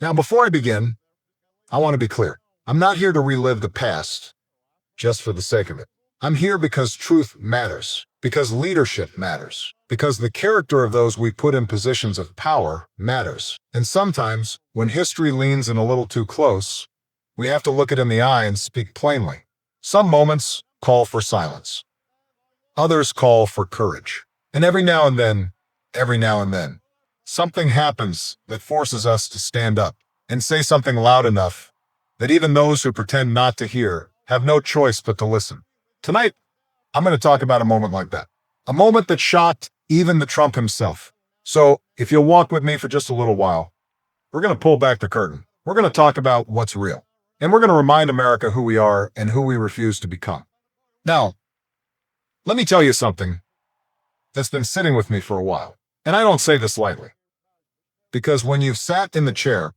Now, before I begin, I want to be clear. I'm not here to relive the past just for the sake of it. I'm here because truth matters, because leadership matters, because the character of those we put in positions of power matters. And sometimes, when history leans in a little too close, we have to look it in the eye and speak plainly. Some moments call for silence. Others call for courage. And every now and then, something happens that forces us to stand up and say something loud enough that even those who pretend not to hear have no choice but to listen. Tonight, I'm going to talk about a moment like that. A moment that shocked even the Trump himself. So, if you'll walk with me for just a little while, we're going to pull back the curtain. We're going to talk about what's real. And we're going to remind America who we are and who we refuse to become. Now, let me tell you something that's been sitting with me for a while. And I don't say this lightly. Because when you've sat in the chair,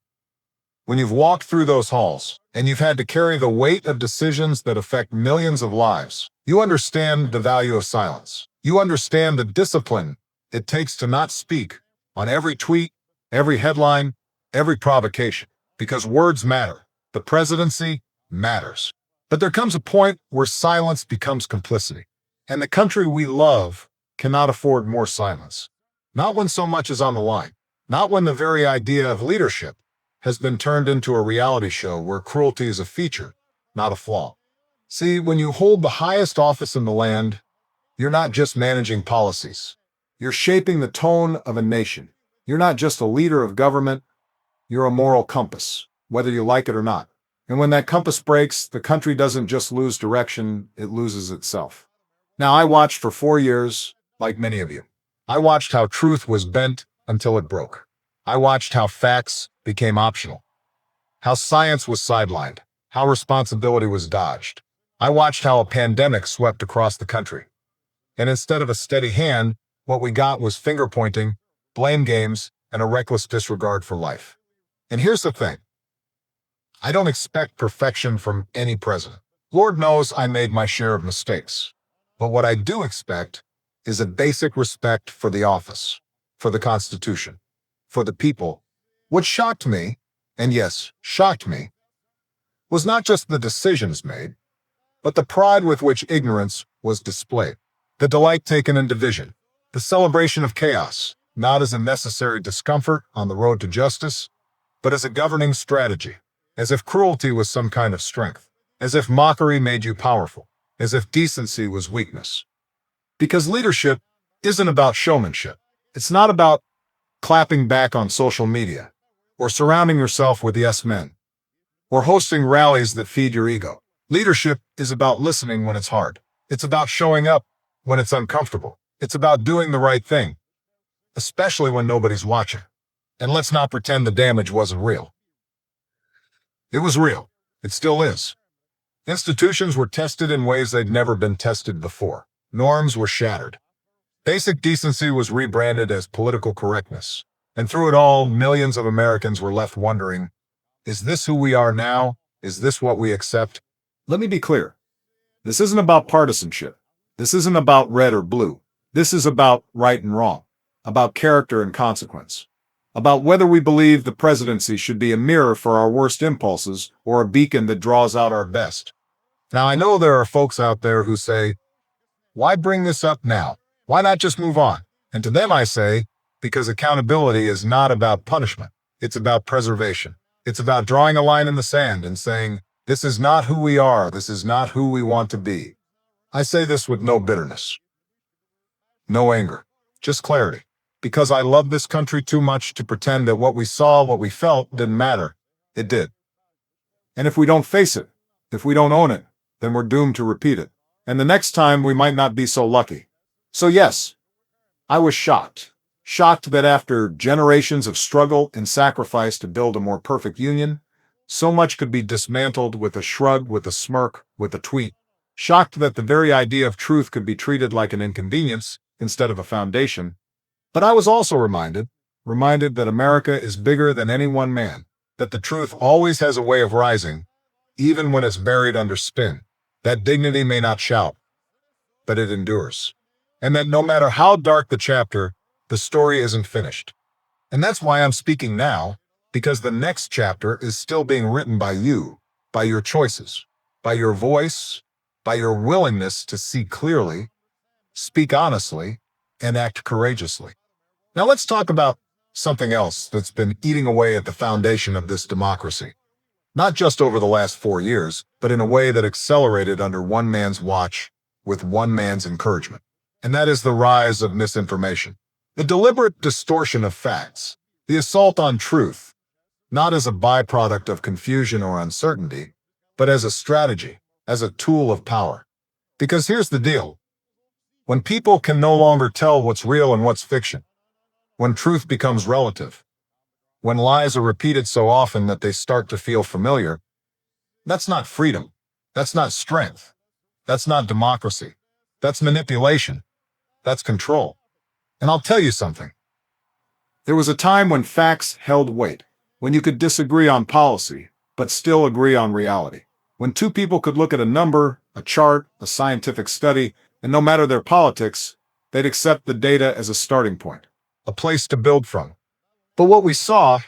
when you've walked through those halls, and you've had to carry the weight of decisions that affect millions of lives, you understand the value of silence. You understand the discipline it takes to not speak on every tweet, every headline, every provocation. Because words matter. The presidency matters. But there comes a point where silence becomes complicity. And the country we love cannot afford more silence. Not when so much is on the line. Not when the very idea of leadership has been turned into a reality show where cruelty is a feature, not a flaw. See, when you hold the highest office in the land, you're not just managing policies. You're shaping the tone of a nation. You're not just a leader of government, you're a moral compass, whether you like it or not. And when that compass breaks, the country doesn't just lose direction, it loses itself. Now, I watched for 4 years, like many of you. I watched how truth was bent until it broke. I watched how facts became optional, how science was sidelined, how responsibility was dodged. I watched how a pandemic swept across the country. And instead of a steady hand, what we got was finger-pointing, blame games, and a reckless disregard for life. And here's the thing. I don't expect perfection from any president. Lord knows I made my share of mistakes. But what I do expect is a basic respect for the office, for the Constitution, for the people. What shocked me, and yes, shocked me, was not just the decisions made, but the pride with which ignorance was displayed, the delight taken in division, the celebration of chaos, not as a necessary discomfort on the road to justice, but as a governing strategy, as if cruelty was some kind of strength, as if mockery made you powerful, as if decency was weakness. Because leadership isn't about showmanship. It's not about clapping back on social media, or surrounding yourself with yes men, or hosting rallies that feed your ego. Leadership is about listening when it's hard. It's about showing up when it's uncomfortable. It's about doing the right thing, especially when nobody's watching. And let's not pretend the damage wasn't real. It was real. It still is. Institutions were tested in ways they'd never been tested before. Norms were shattered. Basic decency was rebranded as political correctness. And through it all, millions of Americans were left wondering, is this who we are now? Is this what we accept? Let me be clear. This isn't about partisanship. This isn't about red or blue. This is about right and wrong, about character and consequence, about whether we believe the presidency should be a mirror for our worst impulses or a beacon that draws out our best. Now, I know there are folks out there who say, why bring this up now? Why not just move on? And to them I say, because accountability is not about punishment. It's about preservation. It's about drawing a line in the sand and saying, this is not who we are. This is not who we want to be. I say this with no bitterness, no anger, just clarity. Because I love this country too much to pretend that what we saw, what we felt, didn't matter. It did. And if we don't face it, if we don't own it, then we're doomed to repeat it. And the next time we might not be so lucky. So yes, I was shocked. Shocked that after generations of struggle and sacrifice to build a more perfect union, so much could be dismantled with a shrug, with a smirk, with a tweet. Shocked that the very idea of truth could be treated like an inconvenience instead of a foundation. But I was also reminded that America is bigger than any one man, that the truth always has a way of rising, even when it's buried under spin, that dignity may not shout, but it endures, and that no matter how dark the chapter, the story isn't finished. And that's why I'm speaking now, Because the next chapter is still being written by you, by your choices, by your voice, by your willingness to see clearly, speak honestly, and act courageously. Now let's talk about something else that's been eating away at the foundation of this democracy. Not just over the last 4 years, but in a way that accelerated under one man's watch with one man's encouragement. And that is the rise of misinformation. The deliberate distortion of facts, the assault on truth, not as a byproduct of confusion or uncertainty, but as a strategy, as a tool of power. Because here's the deal. When people can no longer tell what's real and what's fiction, when truth becomes relative, when lies are repeated so often that they start to feel familiar, that's not freedom. That's not strength. That's not democracy. That's manipulation. That's control. And I'll tell you something. There was a time when facts held weight, when you could disagree on policy, but still agree on reality. When two people could look at a number, a chart, a scientific study, and no matter their politics, they'd accept the data as a starting point, a place to build from. But what we saw,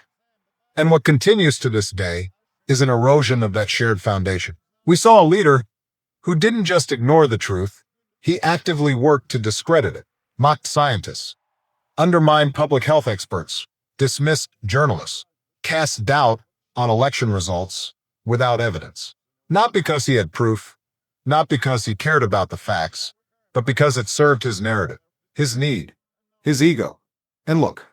and what continues to this day, is an erosion of that shared foundation. We saw a leader who didn't just ignore the truth, he actively worked to discredit it, mocked scientists, undermined public health experts, dismissed journalists, cast doubt on election results without evidence. Not because he had proof, not because he cared about the facts, but because it served his narrative, his need, his ego. And look,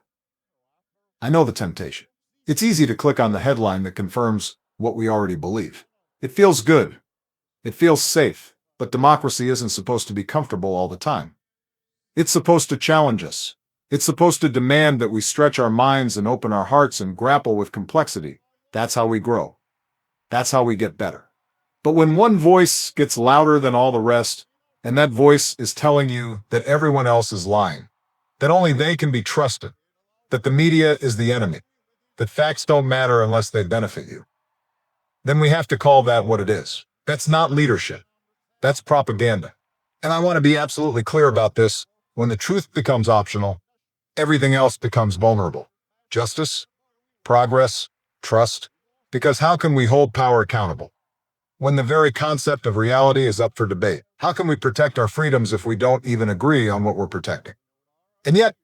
I know the temptation. It's easy to click on the headline that confirms what we already believe. It feels good. It feels safe. But democracy isn't supposed to be comfortable all the time. It's supposed to challenge us. It's supposed to demand that we stretch our minds and open our hearts and grapple with complexity. That's how we grow. That's how we get better. But when one voice gets louder than all the rest, and that voice is telling you that everyone else is lying, that only they can be trusted, that the media is the enemy, that facts don't matter unless they benefit you, then we have to call that what it is. That's not leadership. That's propaganda. And I want to be absolutely clear about this. When the truth becomes optional, everything else becomes vulnerable. Justice, progress, trust. Because how can we hold power accountable when the very concept of reality is up for debate? How can we protect our freedoms if we don't even agree on what we're protecting? And yet,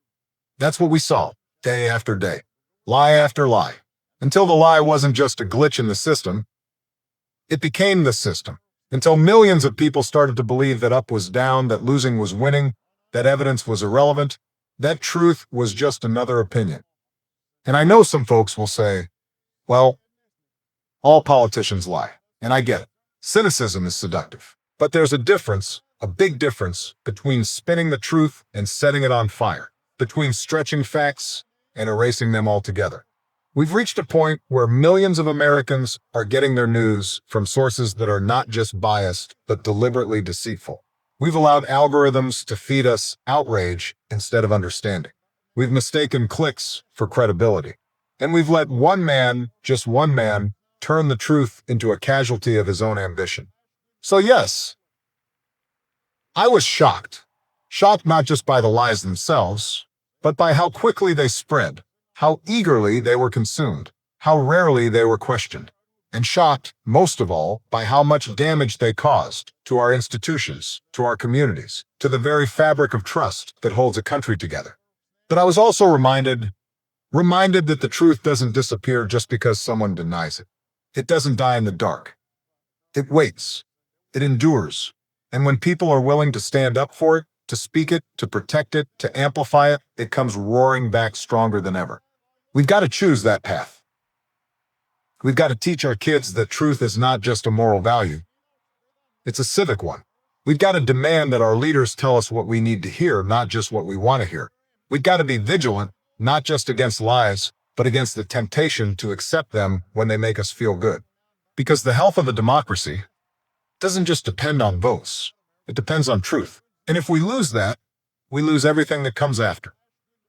that's what we saw, day after day, lie after lie, until the lie wasn't just a glitch in the system, it became the system. Until millions of people started to believe that up was down, that losing was winning, that evidence was irrelevant, that truth was just another opinion. And I know some folks will say, well, all politicians lie. And I get it. Cynicism is seductive. But there's a difference, a big difference, between spinning the truth and setting it on fire, between stretching facts and erasing them altogether. We've reached a point where millions of Americans are getting their news from sources that are not just biased, but deliberately deceitful. We've allowed algorithms to feed us outrage instead of understanding. We've mistaken clicks for credibility. And we've let one man, just one man, turn the truth into a casualty of his own ambition. So yes, I was shocked. Shocked not just by the lies themselves, but by how quickly they spread, how eagerly they were consumed, how rarely they were questioned, and shocked, most of all, by how much damage they caused to our institutions, to our communities, to the very fabric of trust that holds a country together. But I was also reminded that the truth doesn't disappear just because someone denies it. It doesn't die in the dark. It waits. It endures. And when people are willing to stand up for it, to speak it, to protect it, to amplify it, it comes roaring back stronger than ever. We've got to choose that path. We've got to teach our kids that truth is not just a moral value. It's a civic one. We've got to demand that our leaders tell us what we need to hear, not just what we want to hear. We've got to be vigilant, not just against lies, but against the temptation to accept them when they make us feel good. Because the health of a democracy doesn't just depend on votes. It depends on truth. And if we lose that, we lose everything that comes after.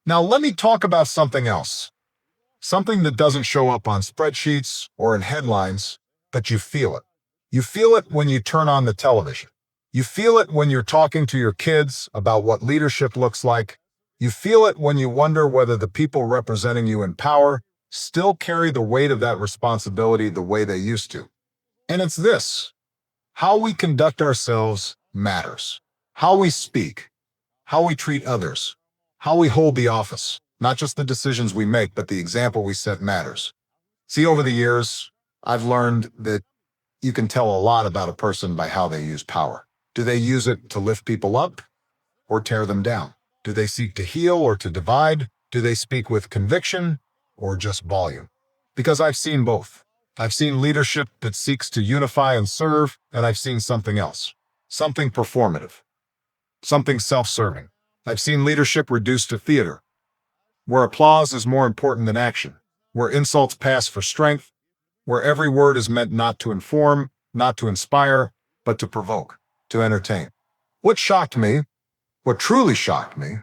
Now let me talk about something else. Something that doesn't show up on spreadsheets or in headlines, but you feel it. You feel it when you turn on the television. You feel it when you're talking to your kids about what leadership looks like. You feel it when you wonder whether the people representing you in power still carry the weight of that responsibility the way they used to. And it's this: how we conduct ourselves matters. How we speak, how we treat others, how we hold the office, not just the decisions we make, but the example we set matters. See, over the years, I've learned that you can tell a lot about a person by how they use power. Do they use it to lift people up or tear them down? Do they seek to heal or to divide? Do they speak with conviction or just volume? Because I've seen both. I've seen leadership that seeks to unify and serve, and I've seen something else, something performative, something self-serving. I've seen leadership reduced to theater, where applause is more important than action, where insults pass for strength, where every word is meant not to inform, not to inspire, but to provoke, to entertain. What shocked me, what truly shocked me,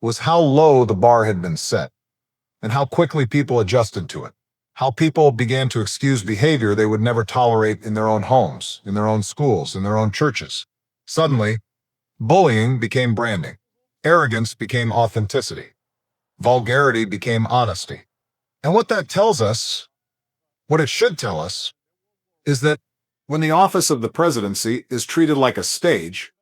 was how low the bar had been set, and how quickly people adjusted to it. How people began to excuse behavior they would never tolerate in their own homes, in their own schools, in their own churches. Suddenly, bullying became branding. Arrogance became authenticity. Vulgarity became honesty. And what that tells us, what it should tell us, is that when the office of the presidency is treated like a stage,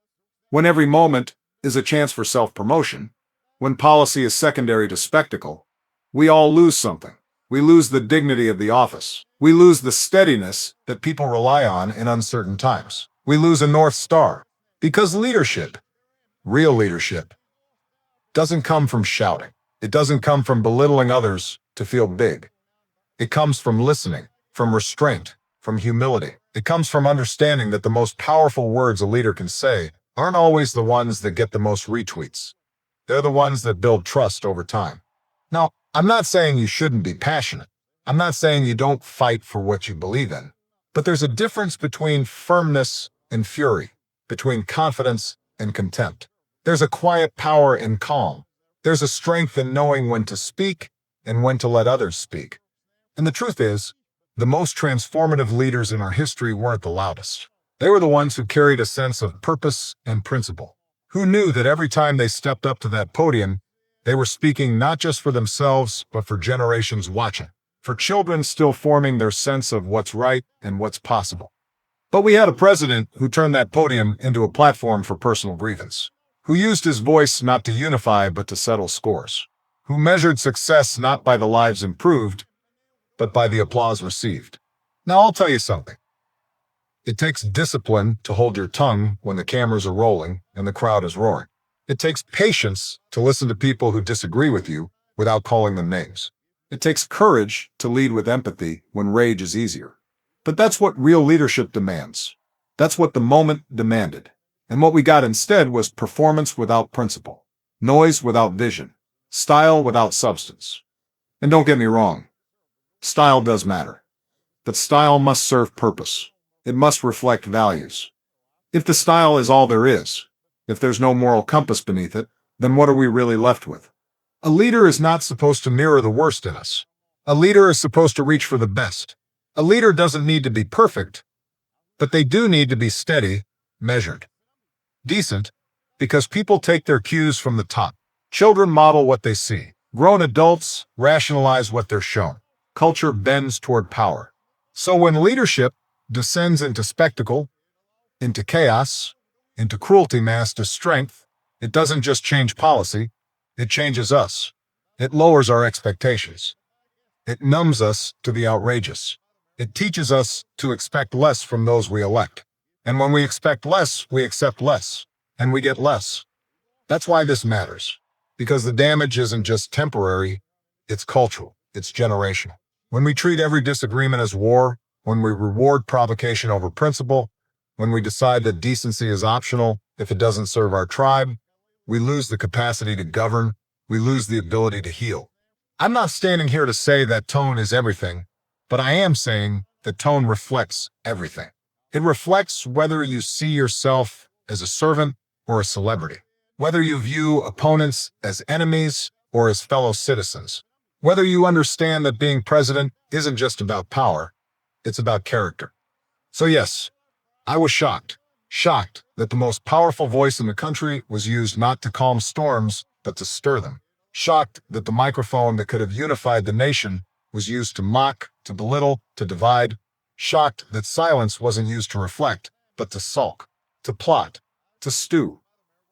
when every moment is a chance for self-promotion, when policy is secondary to spectacle, we all lose something. We lose the dignity of the office. We lose the steadiness that people rely on in uncertain times. We lose a North Star. Because leadership, real leadership, doesn't come from shouting. It doesn't come from belittling others to feel big. It comes from listening, from restraint, from humility. It comes from understanding that the most powerful words a leader can say aren't always the ones that get the most retweets. They're the ones that build trust over time. Now, I'm not saying you shouldn't be passionate. I'm not saying you don't fight for what you believe in. But there's a difference between firmness and fury, between confidence and contempt. There's a quiet power in calm. There's a strength in knowing when to speak and when to let others speak. And the truth is, the most transformative leaders in our history weren't the loudest. They were the ones who carried a sense of purpose and principle, who knew that every time they stepped up to that podium, they were speaking not just for themselves, but for generations watching, for children still forming their sense of what's right and what's possible. But we had a president who turned that podium into a platform for personal grievance, who used his voice not to unify but to settle scores, who measured success not by the lives improved, but by the applause received. Now, I'll tell you something. It takes discipline to hold your tongue when the cameras are rolling and the crowd is roaring. It takes patience to listen to people who disagree with you without calling them names. It takes courage to lead with empathy when rage is easier. But that's what real leadership demands. That's what the moment demanded. And what we got instead was performance without principle, noise without vision, style without substance. And don't get me wrong, style does matter. But style must serve purpose. It must reflect values. If the style is all there is, if there's no moral compass beneath it, then what are we really left with? A leader is not supposed to mirror the worst in us. A leader is supposed to reach for the best. A leader doesn't need to be perfect, but they do need to be steady, measured, decent, because people take their cues from the top. Children model what they see. Grown adults rationalize what they're shown. Culture bends toward power. So when leadership descends into spectacle, into chaos, into cruelty masked as strength, it doesn't just change policy, it changes us. It lowers our expectations. It numbs us to the outrageous. It teaches us to expect less from those we elect. And when we expect less, we accept less, and we get less. That's why this matters. Because the damage isn't just temporary, it's cultural, it's generational. When we treat every disagreement as war, when we reward provocation over principle, when we decide that decency is optional if it doesn't serve our tribe, we lose the capacity to govern, we lose the ability to heal. I'm not standing here to say that tone is everything, but I am saying that tone reflects everything. It reflects whether you see yourself as a servant or a celebrity, whether you view opponents as enemies or as fellow citizens, whether you understand that being president isn't just about power, it's about character. So yes, I was shocked that the most powerful voice in the country was used not to calm storms, but to stir them. Shocked that the microphone that could have unified the nation was used to mock, to belittle, to divide, shocked that silence wasn't used to reflect, but to sulk, to plot, to stew.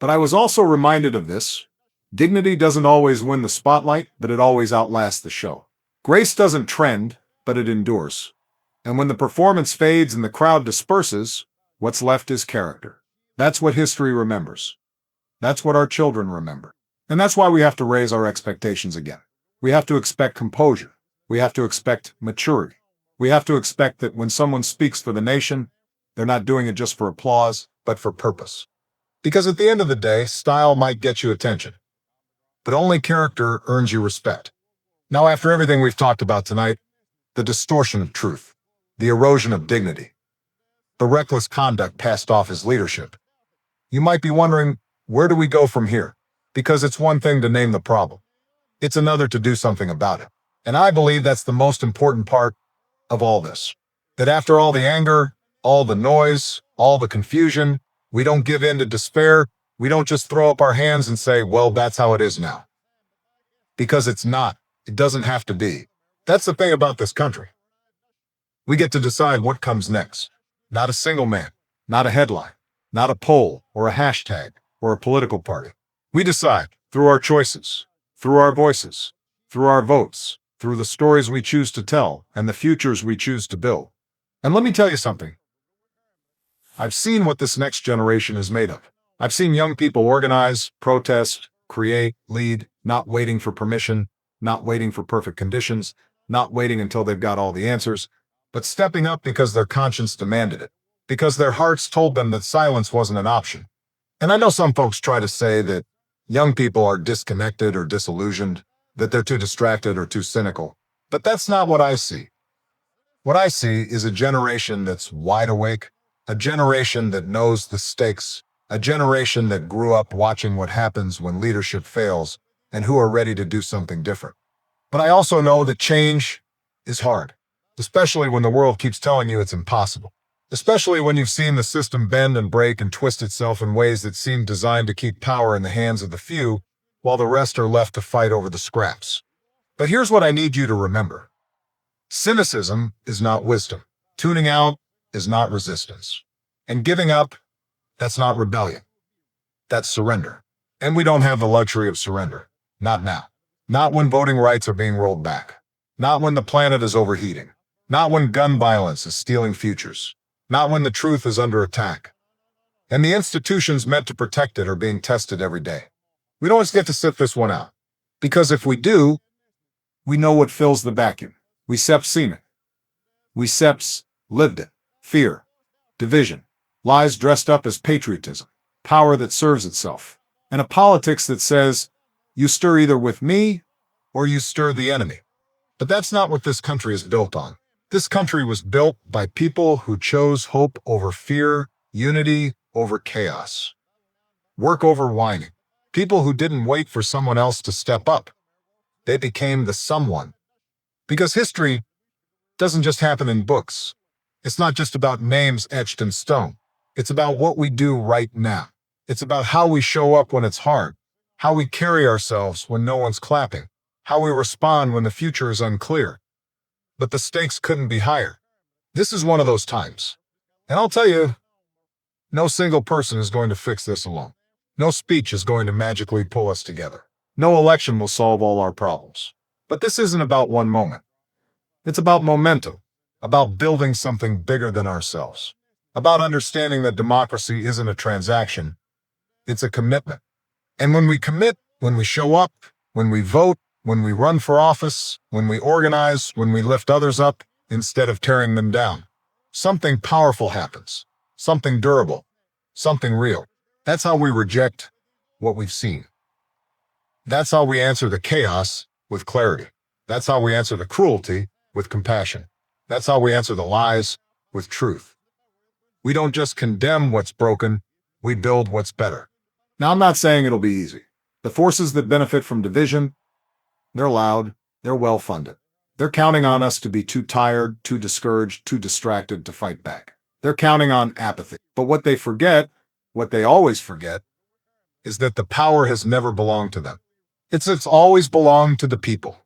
But I was also reminded of this. Dignity doesn't always win the spotlight, but it always outlasts the show. Grace doesn't trend, but it endures. And when the performance fades and the crowd disperses, what's left is character. That's what history remembers. That's what our children remember. And that's why we have to raise our expectations again. We have to expect composure. We have to expect maturity. We have to expect that when someone speaks for the nation, they're not doing it just for applause, but for purpose. Because at the end of the day, style might get you attention, but only character earns you respect. Now, after everything we've talked about tonight, the distortion of truth, the erosion of dignity, the reckless conduct passed off as leadership, you might be wondering, where do we go from here? Because it's one thing to name the problem. It's another to do something about it. And I believe that's the most important part of all this. That after all the anger, all the noise, all the confusion, we don't give in to despair. We don't just throw up our hands and say, well, that's how it is now. Because it's not. It doesn't have to be. That's the thing about this country. We get to decide what comes next. Not a single man, not a headline, not a poll or a hashtag or a political party. We decide through our choices, through our voices, through our votes, through the stories we choose to tell and the futures we choose to build. And let me tell you something. I've seen what this next generation is made of. I've seen young people organize, protest, create, lead, not waiting for permission, not waiting for perfect conditions, not waiting until they've got all the answers, but stepping up because their conscience demanded it, because their hearts told them that silence wasn't an option. And I know some folks try to say that young people are disconnected or disillusioned, that they're too distracted or too cynical, but that's not what I see. What I see is a generation that's wide awake, a generation that knows the stakes, a generation that grew up watching what happens when leadership fails and who are ready to do something different. But I also know that change is hard, especially when the world keeps telling you it's impossible, especially when you've seen the system bend and break and twist itself in ways that seem designed to keep power in the hands of the few while the rest are left to fight over the scraps. But here's what I need you to remember. Cynicism is not wisdom. Tuning out is not resistance. And giving up, that's not rebellion. That's surrender. And we don't have the luxury of surrender. Not now. Not when voting rights are being rolled back. Not when the planet is overheating. Not when gun violence is stealing futures. Not when the truth is under attack. And the institutions meant to protect it are being tested every day. We don't just get to sit this one out. Because if we do, we know what fills the vacuum. We seps seen it. We seps lived it. Fear, division, lies dressed up as patriotism, power that serves itself, and a politics that says, you stir either with me or you stir the enemy. But that's not what this country is built on. This country was built by people who chose hope over fear, unity over chaos, work over whining. People who didn't wait for someone else to step up. They became the someone. Because history doesn't just happen in books. It's not just about names etched in stone. It's about what we do right now. It's about how we show up when it's hard, how we carry ourselves when no one's clapping, how we respond when the future is unclear. But the stakes couldn't be higher. This is one of those times. And I'll tell you, no single person is going to fix this alone. No speech is going to magically pull us together. No election will solve all our problems. But this isn't about one moment. It's about momentum, about building something bigger than ourselves, about understanding that democracy isn't a transaction, it's a commitment. And when we commit, when we show up, when we vote, when we run for office, when we organize, when we lift others up instead of tearing them down, something powerful happens, something durable, something real. That's how we reject what we've seen. That's how we answer the chaos with clarity. That's how we answer the cruelty with compassion. That's how we answer the lies with truth. We don't just condemn what's broken, we build what's better. Now, I'm not saying it'll be easy. The forces that benefit from division, they're loud, they're well-funded. They're counting on us to be too tired, too discouraged, too distracted to fight back. They're counting on apathy. But what they forget, what they always forget, is that the power has never belonged to them. It's always belonged to the people.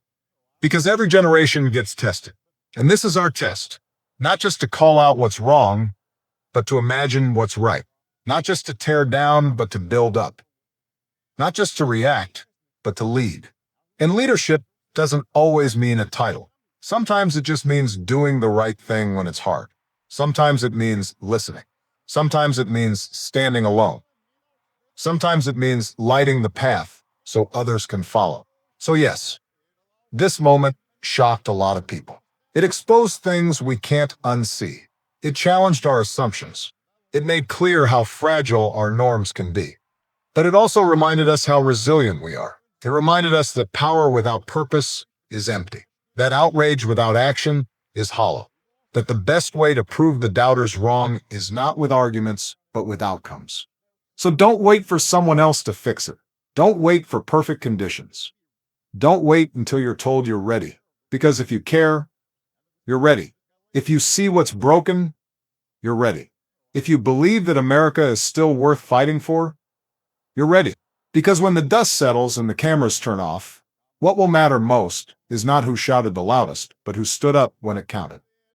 Because every generation gets tested. And this is our test. Not just to call out what's wrong, but to imagine what's right. Not just to tear down, but to build up. Not just to react, but to lead. And leadership doesn't always mean a title. Sometimes it just means doing the right thing when it's hard. Sometimes it means listening. Sometimes it means standing alone. Sometimes it means lighting the path so others can follow. So yes, this moment shocked a lot of people. It exposed things we can't unsee. It challenged our assumptions. It made clear how fragile our norms can be. But it also reminded us how resilient we are. It reminded us that power without purpose is empty, that outrage without action is hollow, that the best way to prove the doubters wrong is not with arguments, but with outcomes. So don't wait for someone else to fix it. Don't wait for perfect conditions. Don't wait until you're told you're ready, because if you care, you're ready. If you see what's broken, you're ready. If you believe that America is still worth fighting for, you're ready. Because when the dust settles and the cameras turn off, what will matter most is not who shouted the loudest, but who stood up when it counted.